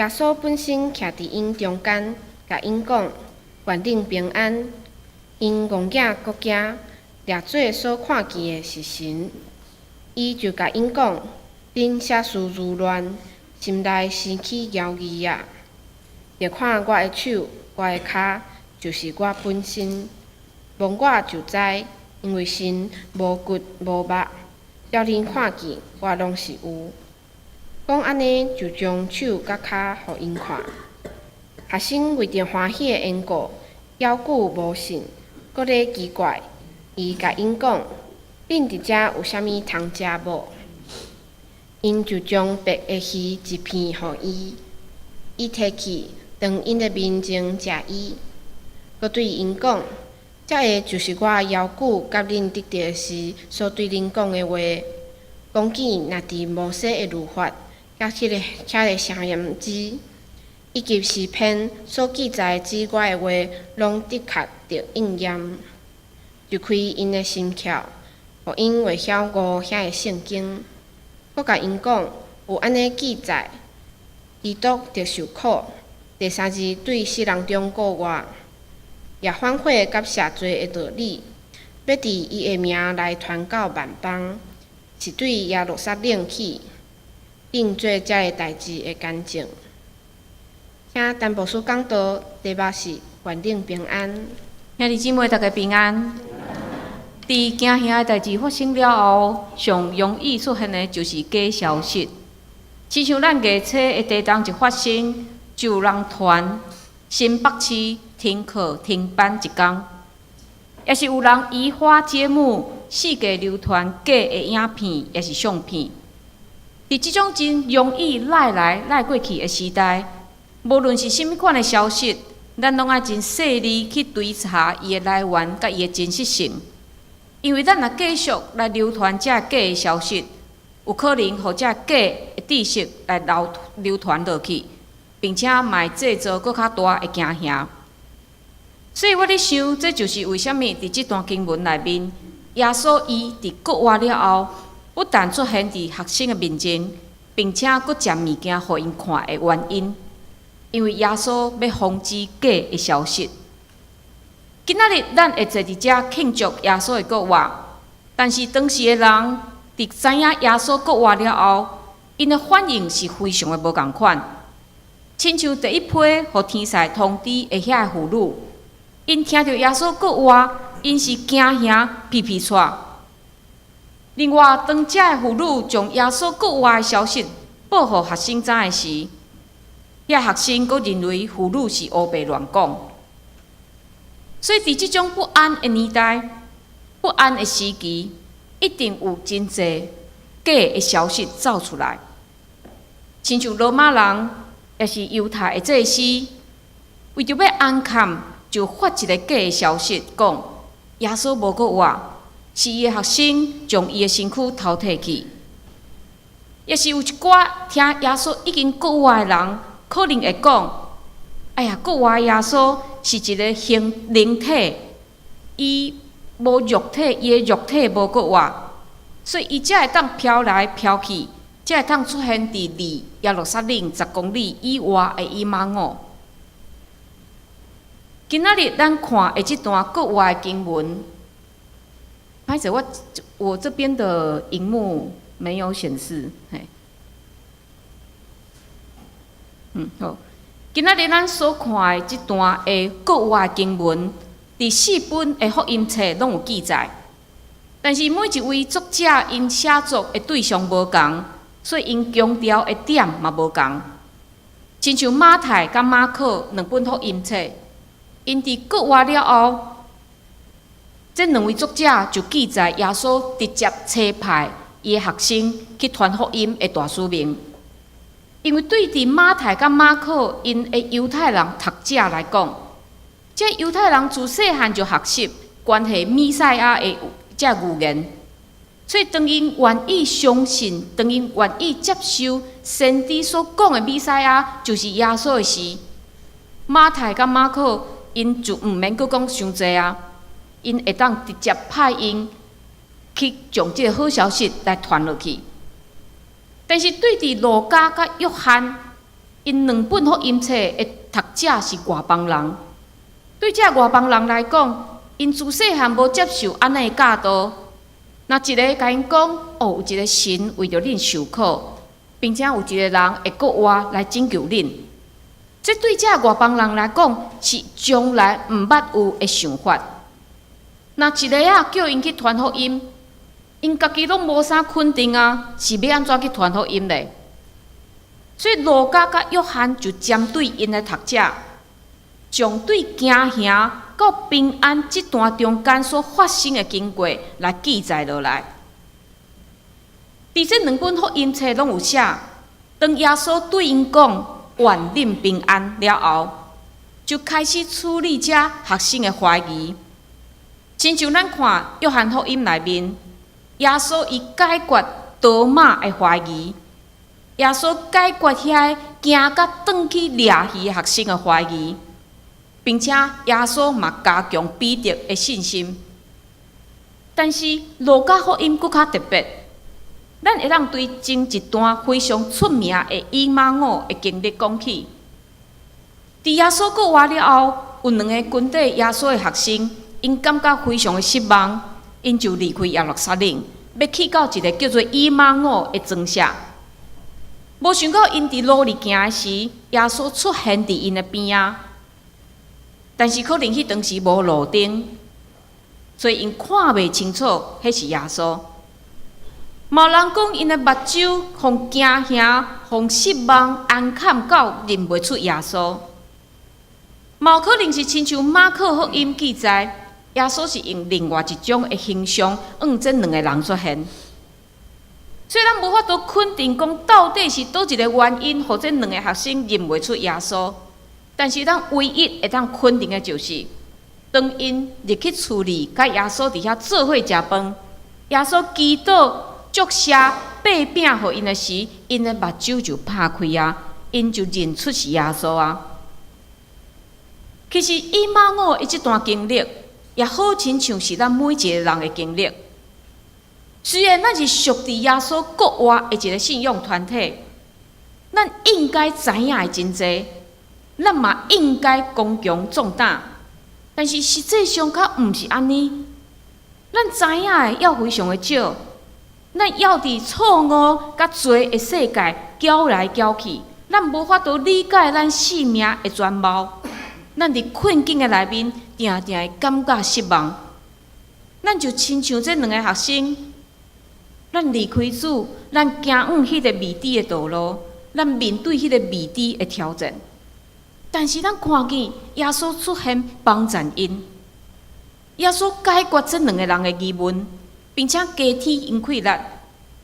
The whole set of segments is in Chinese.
耶稣本身徛伫因中间，甲因讲：愿顶平安。因戆囝国惊，掠做所看见的是神。伊就甲因讲：恁写事如乱，心内生起摇疑啊！著看我的手，我的骹，就是我本身。摸我就知，因为神无骨无肉，叫恁看见我拢是有。讲安尼，就将手甲骹互因看。学生为着欢喜的缘故，犹久无信，搁咧奇怪。伊甲因讲：恁伫遮有啥物通食无？因就将白的鱼一片互伊，伊摕去当因的面前食伊，搁对因讲：这个就是我犹久甲恁得到时所对恁讲的话。讲起若伫摩西的律法，甲迄个圣言字，以及诗篇所记载指我的话，拢的确着应验。就开因的心窍，互因会晓悟遐个圣经。我甲因讲，有安尼记载，基督着受苦，第三日对死人中过活，也反悔甲赦罪的道理，要伫伊的名来传到万邦，是对耶路撒冷起，定做遮个代志的干净。请陈牧师讲道，题目是愿顶平安。兄弟姊妹，大家平安。伫惊吓的代志发生了后，上容易出现的就是假消息。亲像咱月初的地动一发生，就有人传新北市停课停班一天，也是有人移花接木，四界流传假的影片，也是相片。伫即种真容易赖来赖过去的时代，无论是甚物款的消息，咱拢爱真细腻去追查伊的来源甲伊的真实性。因为咱若继续来流传这假的消息，有可能互这假的知识来流传落去，并且嘛会制造搁较大的惊吓。所以我咧想，这就是为虾米伫即段经文内面，耶稣伊伫国外了后，不但出现伫学生的面前，并且搁将物件互因看的原因。因为耶稣要防止假的消息。今仔日咱会坐伫遮庆祝耶稣的国活，但是当时的人伫知影耶稣国活了后，因的反应是非常的无共款。亲像第一批互天使通知的遐个妇女，因听到耶稣国活，因是惊吓皮皮喘。另外，当遮个妇女将耶稣国活的消息报互学生知的时，遐学生阁认为妇女是乌白乱讲。所以，伫即种不安的年代、不安的时期，一定有真侪假的消息走出来。亲像罗马人，也是犹太的祭司，为着要安看，就发一个假的消息，讲耶稣无搁活，是伊的学生将伊的身躯偷摕去。也是有一寡听耶稣已经搁活的人，可能会讲：哎呀，搁活的耶稣是一个灵体，伊无肉体，伊的肉体无搁活，所以伊才会当飘来飘去，才会当出现伫离耶路撒冷10公里以外的以马忤。今仔日咱看的这段国外的经文，拍者我这边的荧幕没有显示，嘿，好。今仔日咱所看的这段的国外经文，伫4本的福音册拢有记载，但是每一位作者因写作的对象无同，所以因强调的点嘛无同。亲像马太甲马可两本福音册，因伫国外了后，这两位作者就记载耶稣直接差派伊的学生去传福音的大使命。因为对伫马太甲马可因的犹太人读者来讲，这犹太人自细汉就学习关系弥赛亚的这语言，所以当因愿意相信，当因愿意接受先知所讲的弥赛亚就是耶稣的时，马太甲马可因就毋免阁讲伤济啊，因会当直接派因去将这个好消息来传落去。但是对伫路加甲约翰，因2本福音册的读者是外邦人，对这外邦人来讲，因自细汉无接受安尼的教导。若一个甲因讲，有一个神为着恁受苦，并且有一个人会国活来拯救恁，这对这外邦人来讲是从来毋捌有的想法。若一个叫因去传福音，因家己拢无啥肯定啊，是要安怎去传福音咧？所以路加甲约翰就针对因的读者，将对惊吓到平安这段中间所发生的经过来记载落来。伫这2本福音册拢有写，当耶稣对因讲“愿恁平安”了后，就开始处理这学生的怀疑。亲像咱看约翰福音内面，耶稣伊解决多马的怀疑，耶稣解决遐惊甲转去掠鱼的学生的怀疑，并且耶稣嘛加强彼得的信心。但是路加福音更较特别，咱会当对前一段非常出名的以马忤的经历讲起。伫耶稣过活了后，有2个跟缀耶稣的学生，因感觉非常的失望，因就离开耶路撒冷，要去到一个叫做以马忤的庄舍。无想到因伫路里行的时，耶稣出现伫因的边仔，但是可能迄当时无路灯，所以因看袂清楚迄是耶稣。嘛有人讲因的目睭互惊吓、互失望、暗坎到认袂出耶稣。嘛有可能是亲像马可福音记载，耶稣是用另外一种的形象，这2个人出现。所以咱无法度肯定讲到底是倒一个原因，或者2个学生认袂出耶稣。但是咱唯一会当肯定的就是，当因入去处理，甲耶稣伫遐做伙食饭，耶稣祈祷、祝谢、擘饼互因的时，因的目睭就拍开啊，因就认出是耶稣啊。其实以马忤的这段经历，也好亲像是咱每一个人的经历。虽然咱是属伫耶稣国活的一个信仰团体，咱应该知影的真济，咱嘛应该刚强壮胆，但是实际上较毋是安尼。咱知影的要非常的少，咱要伫错误甲罪的世界搅来搅去，咱无法度理解咱生命的全貌。咱伫困境的内面，定定会感觉失望。咱就亲像这2个学生，咱离开主，咱行往迄个未知的道路，咱面对迄个未知的挑战。但是咱看见耶稣出现帮助因，耶稣解决这2个人的疑问，并且加添因气力，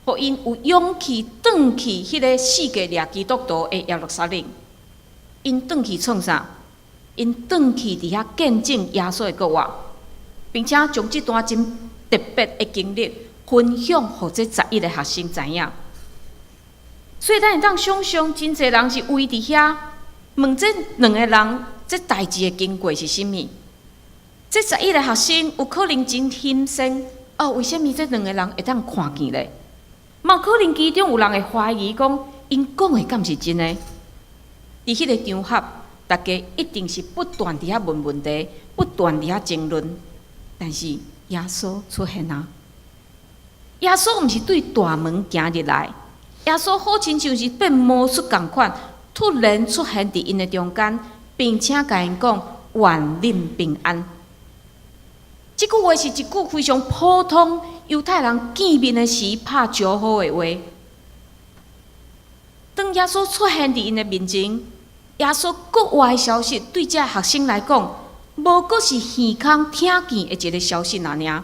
互因有勇气转去迄个世界掠基督徒的耶路撒冷。因转去创啥？因转去伫遐见证耶稣的国活，并且将这段真特别的经历分享，互这11个学生知影。所以咱会当想象，真侪人是围伫遐问这2个人，这代志的经过是啥物？这11个学生有可能真心生为什么这2个人会当看见咧？嘛可能其中有人会怀疑讲，因讲的敢是真的？伫迄个场合，大家一定是不断伫遐问问题，不断伫遐争论。但是耶稣出现啊！耶稣毋是对大门行入来，耶稣好亲像是变魔术共款，突然出现伫因的中间，并且甲因讲：“愿恁平安。”这句话是一句非常普通犹太人见面的时拍招呼的话。当耶稣出现伫因的面前，耶稣国活的消息对这学生来讲，无过是耳孔听见的一个消息尔，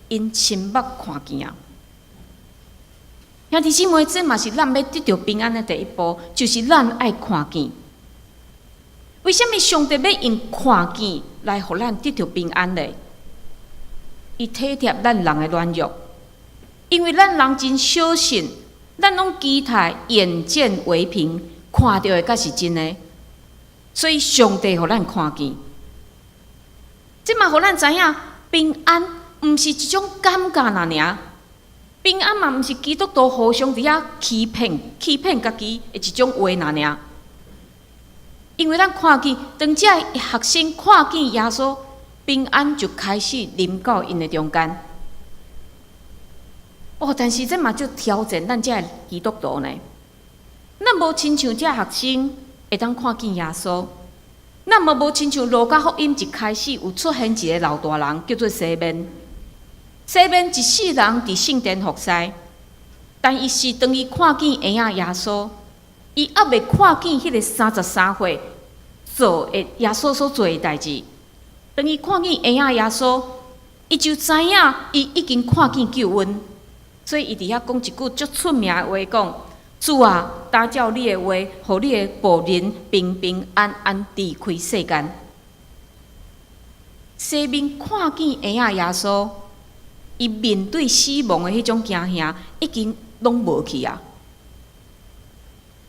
因亲目看见啊！兄弟姊妹，这嘛是咱要得到平安的第一步，就是咱爱看见。为什么上帝要用看见来互咱得到平安呢？伊体贴咱人的软弱，因为咱人真小信，咱拢期待眼见为凭，看到的才是真的，所以上帝互咱看见。即嘛互咱知影，平安毋是一种感觉尔，平安嘛毋是基督徒互相伫遐欺骗家己的一种话尔。因为咱看见，当这学生看见耶稣，平安就开始临到因的中间。但是这嘛就挑战咱这基督徒呢。咱无亲像这学生会当看见耶稣，咱嘛无亲像路加福音一开始有出现一个老大人叫做西面。西面一世人伫圣殿服侍，但伊是当伊看见婴仔耶稣，伊还未看见迄个33岁做的耶稣所做的代志。当伊看见婴仔耶稣，伊就知影伊已经看见救恩，所以伊伫遐讲一句足出名的话，讲：主啊，打照你的话，互你的仆人平平安安离开世间。西面看见婴仔耶稣，伊面对死亡的迄种惊吓，已经拢无去啊！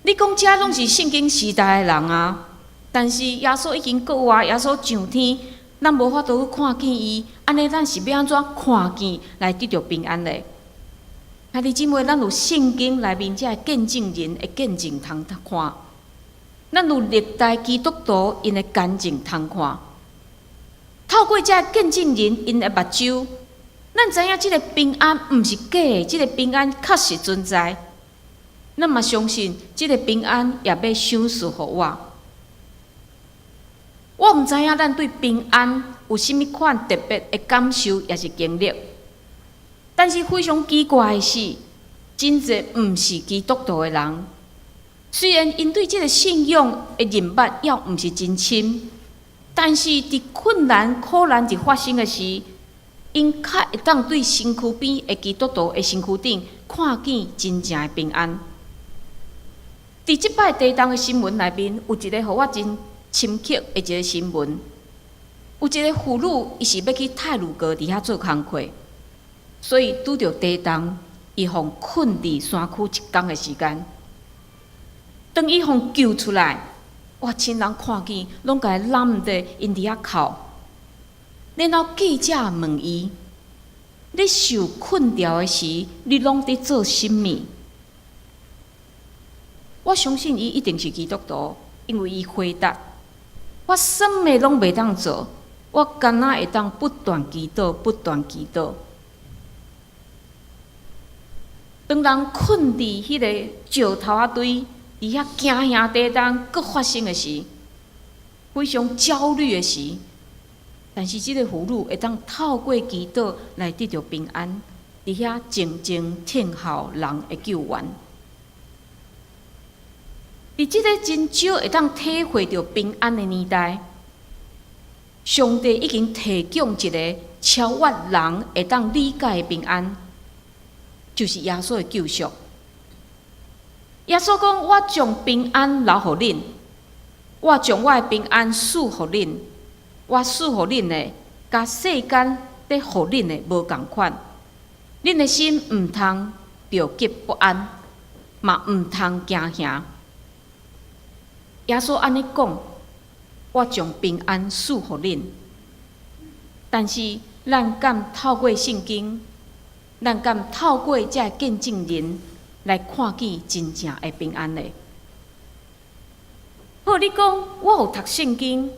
你讲遮拢是圣经时代的人啊，但是耶稣已经过活，耶稣上天，咱无法度去看见伊，安尼咱是要安怎看见来得到平安嘞？兄弟姊妹，咱有圣经内面这见证人的见证通看，咱有历代基督徒因的见证通看。透过这见证人因的目睭，咱知影这个平安毋是假的，这个平安确实存在。咱嘛相信，这个平安也要赏赐予我。我毋知影咱对平安有甚物款特别的感受，也是经历。但是非常奇怪的是，真侪毋是基督徒的人，虽然因对这个信仰的认捌也毋是真深，但是伫困难、苦难一发生的时，因较会当对身躯边的基督徒的身躯顶看见真正的平安。伫即摆地动的新闻内面，有一个互我真深刻的一个新闻，有一个妇女，伊是要去太鲁阁伫遐做工课。所以拄着地动，伊互困伫山区一天的时间。当伊互救出来，哇！亲人看见，拢甲伊揽着，因伫遐哭。然后记者问伊：你受困牢的时，你拢伫做甚物？我相信伊一定是基督徒，因为伊回答：我什么拢袂当做，我干那会当不断祈祷，不断祈祷。当人困伫迄个石头仔堆，伫遐惊吓地动，搁发生的时，非常焦虑的时，但是即个妇女会当透过祈祷来得到平安，伫遐静静听候人的救援。伫即个真少会当体会到平安的年代，上帝已经提供一个超越人会当理解的平安。就是耶稣的救赎。耶稣讲：我将平安留互恁，我将我的平安赐予恁，我赐予恁的，甲世间咧予恁的无共款。恁的心毋通着急不安，嘛毋通惊吓。耶稣安尼讲：我将平安赐予恁。但是咱敢透过圣经？咱敢透过这见证人来看见真正的平安呢？好，你讲我有读圣经，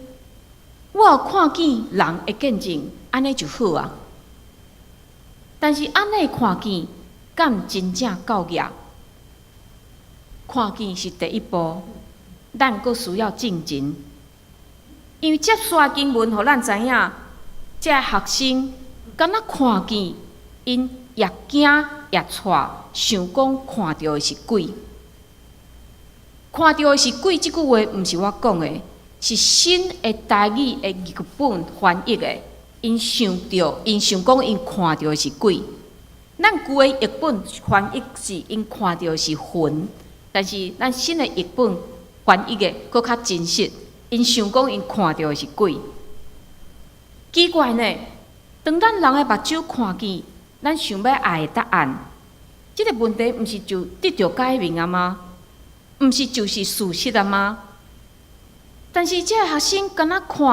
我有看见人的见证，安尼就好啊。但是安尼看见，敢真正够业？看见是第一步，咱阁需要进前，因为接续经文，互咱知影，这学生敢若看见因。越惊越喘，想讲看到的是鬼，看到的是鬼。这句话毋是我讲的，是新的台语的译本翻译的。因想到，因想讲，因看到的是鬼。咱旧的译本翻译是因看到的是魂，但是咱新的译本翻译的搁较真实。因想讲，因看到的是鬼。奇怪呢，当咱人的目睭看见。咱想要爱的答案，这个问题毋是就得到解明啊吗？毋是就是事实啊吗？但是这个学生敢若看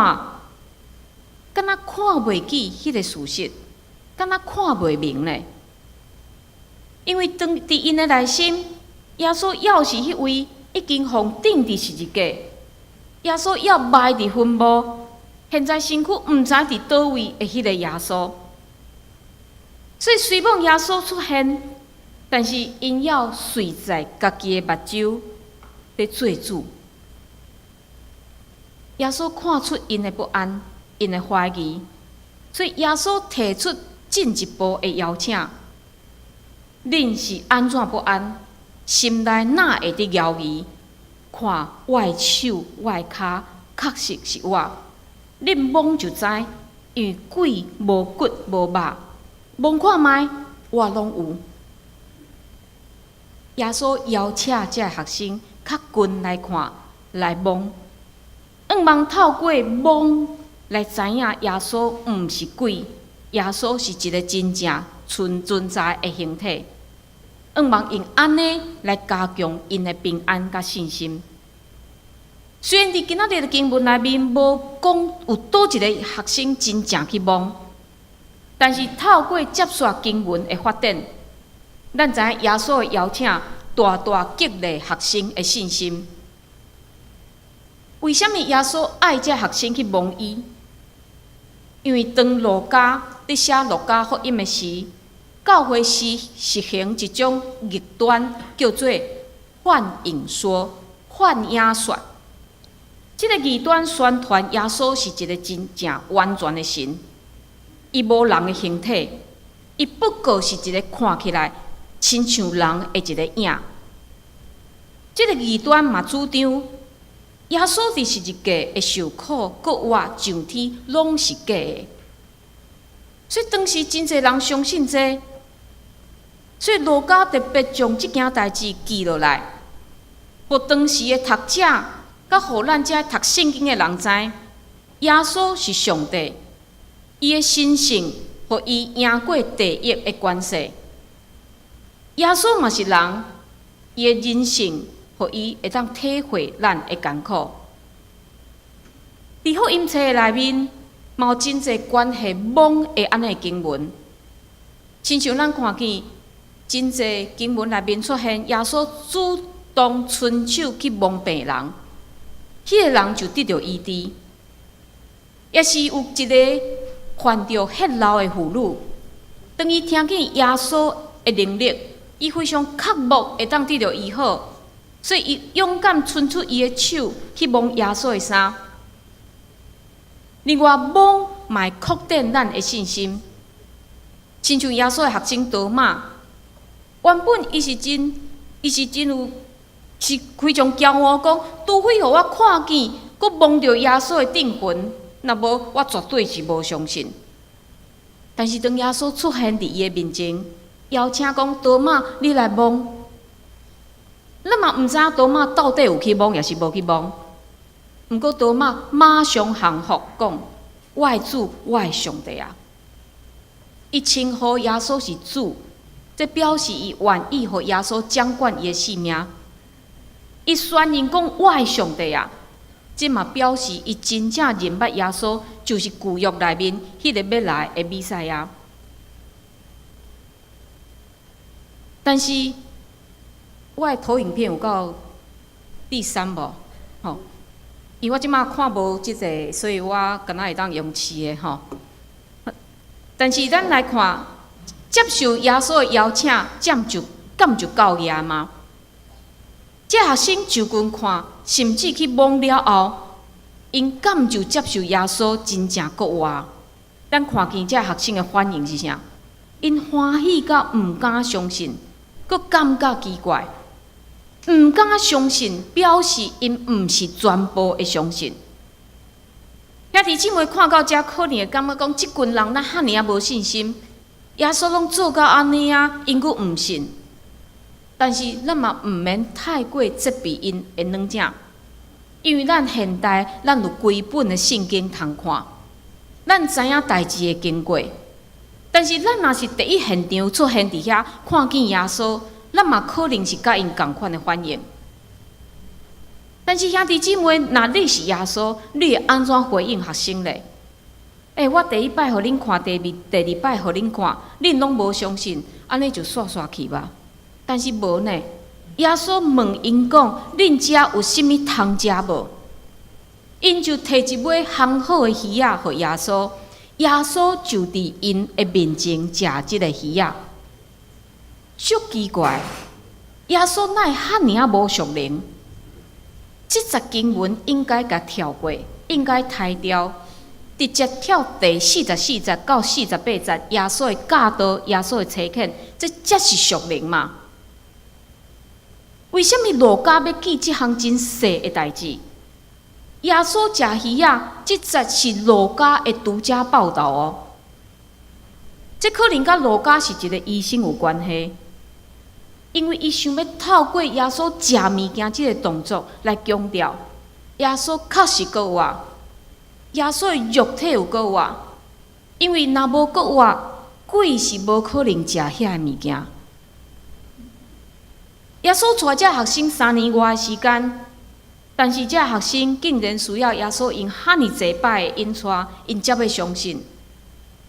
袂起迄个事实，敢若看袂明呢？因为当伫因的内心，耶稣要是迄位已经互定伫十字架，耶稣要埋伫坟墓，现在身躯毋知伫倒位的迄个耶稣。所以虽望耶稣出现，但是因要随在家己的目睭咧做主。耶稣看出因的不安，因的怀疑，所以耶稣提出进一步的邀请：恁是安怎不安？心内哪会伫犹豫？看我的手、我的骹，确实是我。恁摸就知，因为鬼无骨无肉，摸看觅，我拢有。耶稣邀请这学生较近来看，来摸，望透过摸来知影耶稣毋是鬼，耶稣是一个真正存在的形体。望用安尼来加强因的平安甲信心。虽然伫今仔日的经文内面无讲有倒一个学生真正去摸，但是透过接续经文的发展，咱知影耶稣的邀请大大激励学生的信心。为什么耶稣爱这学生去摸伊？因为当路加伫写路加福音的时，教会是实行一种异端，叫做幻影说、幻影说。这个异端宣传耶稣是一个真正完全的神，伊无人的形体，伊不过是一个看起来亲像人的一个影。这个异端嘛主张耶稣就是一个会受苦、搁活上天，拢是假的。所以当时真侪人相信这，所以路加特别将这件代志记落来，互当时的读者，甲互咱这读圣经的人知，耶稣是上帝，伊的神性，互伊赢过地狱的关系。耶稣嘛是人，伊的人性，互伊会当体会咱的艰苦。伫福音册内面，嘛有真侪关系摸的安尼经文，亲像咱看见真侪经文内面出现耶稣主动伸手去摸病人，迄个人就得到医治。也是有一个患着血流的妇女，当伊听见耶稣的能力，伊非常渴慕会当得到医好，所以伊勇敢伸出伊的手去摸耶稣的衫。另外，摸嘛会扩展咱的信心。亲像耶稣的学生多马，原本伊是真有，是非常骄傲，讲除非互我看见，佮摸着耶稣的顶魂，若无我绝对是无相信。但是当耶稣出现伫伊的面前，邀请讲多马，你来摸。咱嘛毋知影多马到底有去摸，也是无去摸。毋过多马马上降服，讲：我的主，我的上帝啊！伊称呼耶稣是主，这表示伊愿意互耶稣掌管伊的性命。伊宣言讲：我的上帝啊！这嘛表示伊真正认捌耶稣就是旧约内面迄个要来的弥赛亚。但是我的投影片有到第3无？吼，因为我即马看无即个，所以我敢若会当用试的吼。但是咱来看，接受耶稣的邀请，敢就够严吗？这学生就近看，甚至去摸了后，因敢就接受耶稣真正国活？咱看见这学生的反应是啥？因欢喜到毋敢相信，佮感觉奇怪。毋敢相信，表示因毋是全部会相信。兄弟姊妹看到这，可能会感觉讲，即群人咱遐尼啊无信心，耶稣拢做到安尼啊，因佫毋信。但是咱嘛毋免太过责备因的软正，因为咱现代咱有规本的圣经通看，咱知影代志的经过。但是咱若是第一现场出现伫遐，看见耶稣，咱嘛可能是甲因同款的反应。但是兄弟姊妹，若你是耶稣，你会安怎回应学生咧？我第一摆互恁看，第二摆互恁看，恁拢无相信，安尼就煞去吧。但是无呢，耶稣问因讲：恁遮有甚物通食无？因就摕一尾烘好的鱼仔互耶稣，耶稣就伫因的面前食即个鱼仔。足奇怪，耶稣哪会遐尔啊无属灵？即节经文应该甲跳过，应该抬掉，直接跳第44节到48节，耶稣的教导，耶稣的差遣，这才是属灵嘛？为什么路加要记即项真细的代志？耶稣食鱼仔，即节是路加的独家报道哦。这可能甲路加是一个医生有关系。因为伊想要透过耶稣食物件即个动作来强调，耶稣确实够活，耶稣的肉体有够活。因为若无够活，鬼是无可能食遐个物件。耶稣带这学生3年外的时间，但是这学生竟然需要耶稣用遐尼济摆的引带，因才要相信。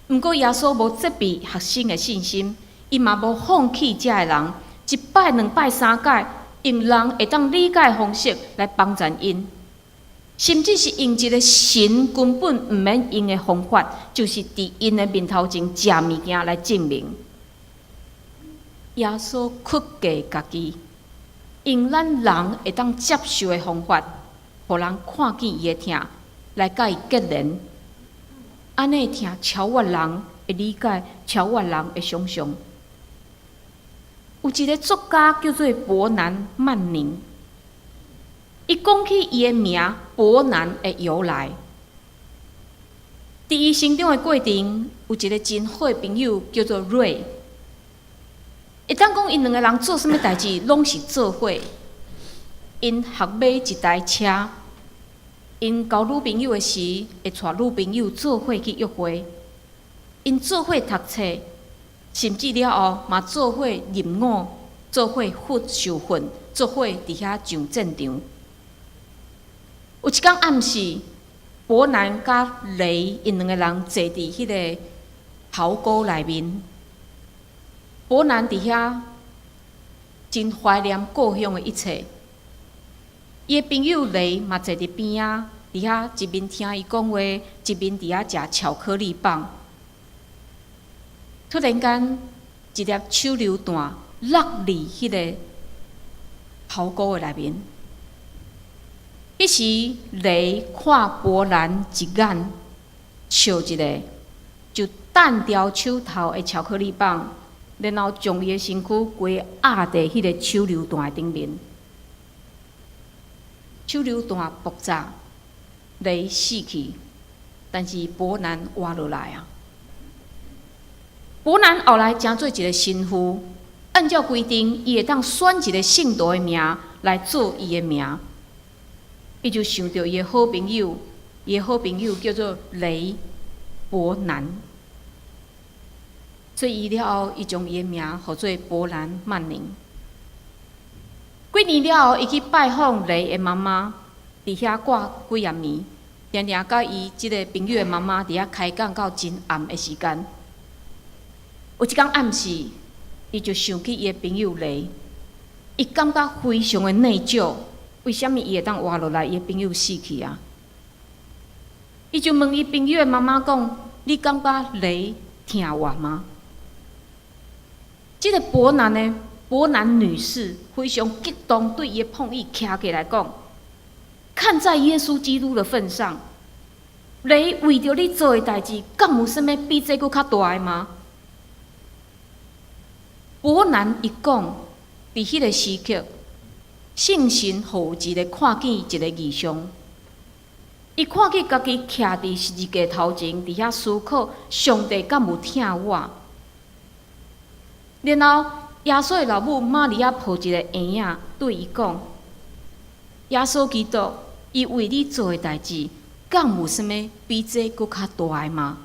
毋过耶稣无责备学生的信心，伊嘛无放弃这个人。1摆、2摆、3摆，用人会当理解的方式来帮助因，甚至是用一个神根本毋免用的方法，就是伫因的面头前食物件来证明。耶稣屈价家己，用咱人会当接受的方法，互人看见伊的疼，来甲伊结连。安尼疼超越人的理解，超越人的想象。有一个作家叫做伯南曼宁，伊讲起伊的名伯南的由来。伫伊成长的过程，有一个真好的朋友叫做瑞。会当讲因2个人做啥物代志，拢是做伙。因合买一台车，因交女朋友的时，会带女朋友做伙去约会。因做伙读册。甚至了后，嘛做伙入伍，做伙受训，做伙伫遐上战场。有一天暗时，伯南甲雷因2个人坐伫迄个壕沟内面。伯南伫遐真怀念故乡的一切。伊的朋友雷嘛坐伫边仔，伫遐一面听伊讲话，一面伫遐食巧克力棒。突然间，一粒手榴弹落入迄个壕沟的内面。迄时，雷看伯南一眼，笑一个，就弹掉手头的巧克力棒，然后将伊的身躯规压在迄个手榴弹的顶面。手榴弹爆炸，雷死去，但是伯南活落来啊。伯南后来成做一个神父，按照规定，伊会当选一个圣徒的名来做伊的名。伊就想到伊的好朋友，伊的好朋友叫做雷伯南，所以伊了后，伊将伊的名号做伯南曼宁。几年了后，伊去拜访雷的妈妈，伫遐挂几夜暝，常常甲伊即个朋友的妈妈伫遐开讲到真暗的时间。有一天暗时，伊就想起伊的朋友雷，伊感觉非常的内疚。为什么伊会当活落来？伊的朋友死去啊！伊就问伊朋友的妈妈讲：“你感觉雷疼我吗？”这个伯南女士非常激动，对伊的碰意徛起来讲：“看在耶稣基督的份上，雷为着你做的代志，敢有啥物比这佫较大的吗？”伯南一讲，伫迄个时刻，圣神互一个看见一个异象。伊看见家己徛伫十字架头前，伫遐思考上帝敢有疼我。然后耶稣的老母玛利亚抱一个婴仔，对伊讲：“耶稣基督，伊为你做的代志，敢有啥物比这佫较大的吗？”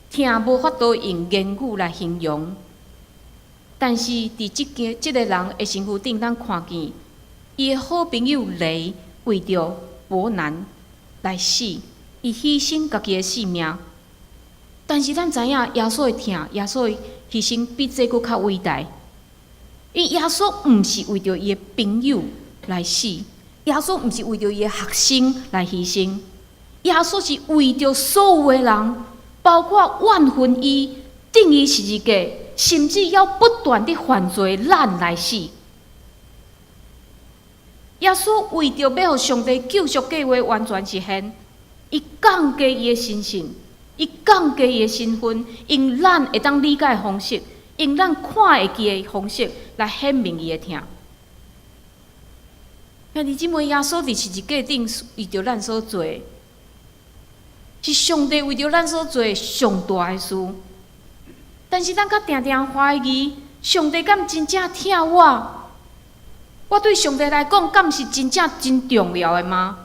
疼无法度用言语来形容，但是伫即个人的身躯顶，咱看见伊的好朋友雷为着伯南来死，伊牺牲家己的性命。但是咱知影，耶稣的疼，耶稣的牺牲比这佫较伟大。因耶稣毋是为着伊的朋友来死，耶稣毋是为着伊的学生来牺牲，耶稣是为着所有的人，包括万分伊定义十字架，甚至要不断地犯罪，咱来死。耶稣为着要互上帝救赎计划完全实现，伊降低伊的身份，伊降低伊的身份，用咱会当理解的方式，用咱看会见的方式来显明伊的疼。兄弟姊妹，耶稣伫十字架顶为着咱所做，是上帝为着咱所做上大的事。但是咱较定定怀疑，上帝敢真正疼我？我对上帝来讲，敢是真正真重要的吗？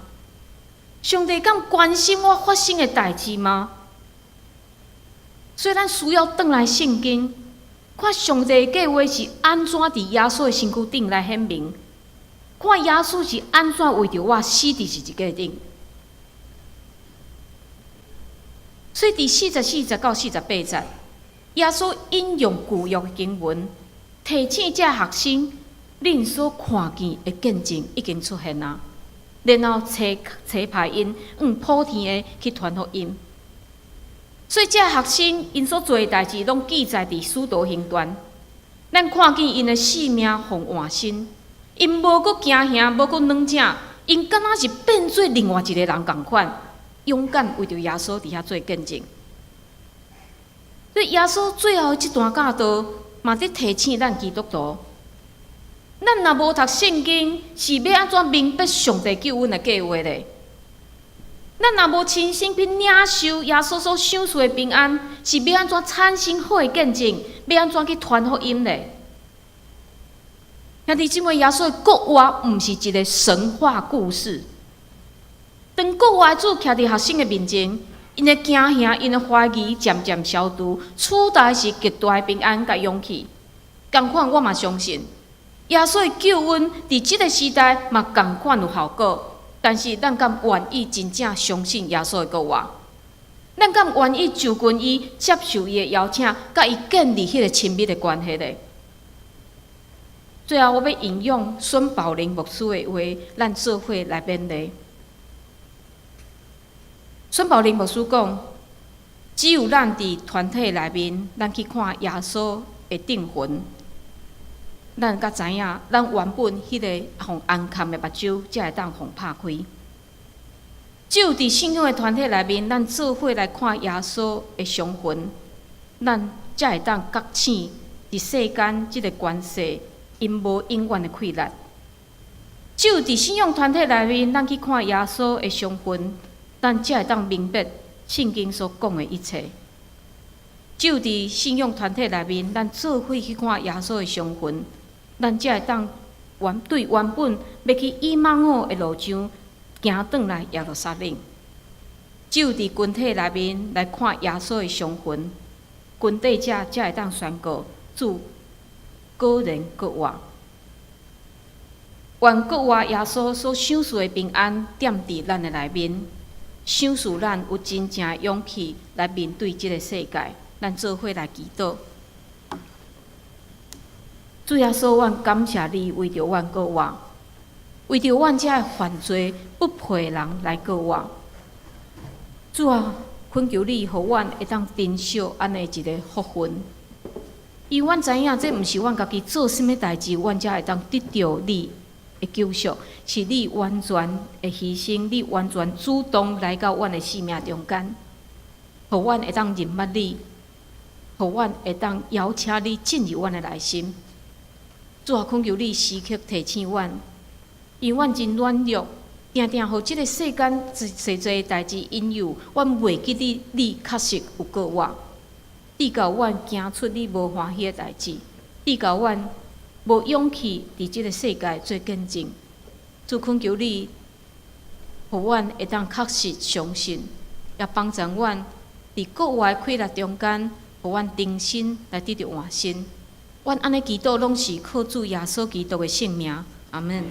上帝敢关心我发生的代志吗？所以咱需要转来圣经，看上帝的计划是安怎伫耶稣的身躯顶来显明。看耶稣是安怎为着我死伫十字架顶，所以第44节到48节，耶稣引用旧约的经文，提醒这学生，恁所看见的见证已经出现啦。然后找派因普天的去传福音。所以这学生因所做的代志，拢记载伫使徒行传。咱看见因的性命互换新。因无阁惊吓，无阁软正，因敢若是变做另外一个人共款，勇敢为着耶稣伫遐做见证。所以耶稣最后这段教导，嘛伫提醒咱基督徒，咱若无读圣经，是要安怎明白上帝救恩的计划咧？咱若无亲身去领受耶稣所享受的平安，是要安怎产生好的见证？要安怎去传福音咧？兄弟姊妹，耶稣的国话毋是一个神话故事。当国话主徛伫学生的面前，因的惊吓、因的怀疑渐渐消除，取代是极大的平安甲勇气。同款，我嘛相信，耶稣的救恩伫即个时代嘛同款有效果。但是，咱敢愿意真正相信耶稣的国话？咱敢愿意就近伊、接受伊的邀请，甲伊建立迄个亲密的关系呢？最后，我要引用孙宝玲牧师的话，咱做伙来勉励。孙宝玲牧师讲：只有咱伫团体内面，咱去看耶稣的定魂，咱才知影，咱原本迄个互安康的目睭，才会当互拍开。只有伫信仰的团体内面，咱做伙来看耶稣的伤痕，咱才会当觉醒伫世间即个关系。因无永远的溃烂，只有伫信仰团体内面，咱去看耶稣的伤痕，咱才会当明白圣经所讲的一切。只有伫信仰团体内面，咱做伙去看耶稣的伤痕，咱才会当对原本要去以马午的路上行转来耶路撒冷。只有伫群体内面来看耶稣的伤痕，群体者才会当宣告主果然国话，愿国话耶稣所享受的平安踮伫咱的内面，享受咱有真正的勇气来面对这个世界。咱做伙来祈祷。主耶稣，阮感谢你为着阮国话，为着阮这犯罪不配的人来国话。主啊，恳求你，互阮会当珍惜安尼一个福分。因为阮知影，这毋是阮家己做甚物代志，阮才会当得到你的救赎，是你完全的牺牲，你完全主动来到阮的生命中间，互阮会当认捌你，互阮会当邀请你进入阮的内心。主啊，恳求你时刻提醒阮，因为阮真软弱，定定互即个世间侪侪代志引诱，阮袂记你确实有过我。你教阮行出你无欢喜的代志，你教阮无勇气伫即个世界做见证。主恳求你，互阮会当确实相信，也帮助阮伫国外溃烂中间，互阮重新来得到换新。阮安尼祈祷，拢是靠主耶稣基督的圣名，阿门。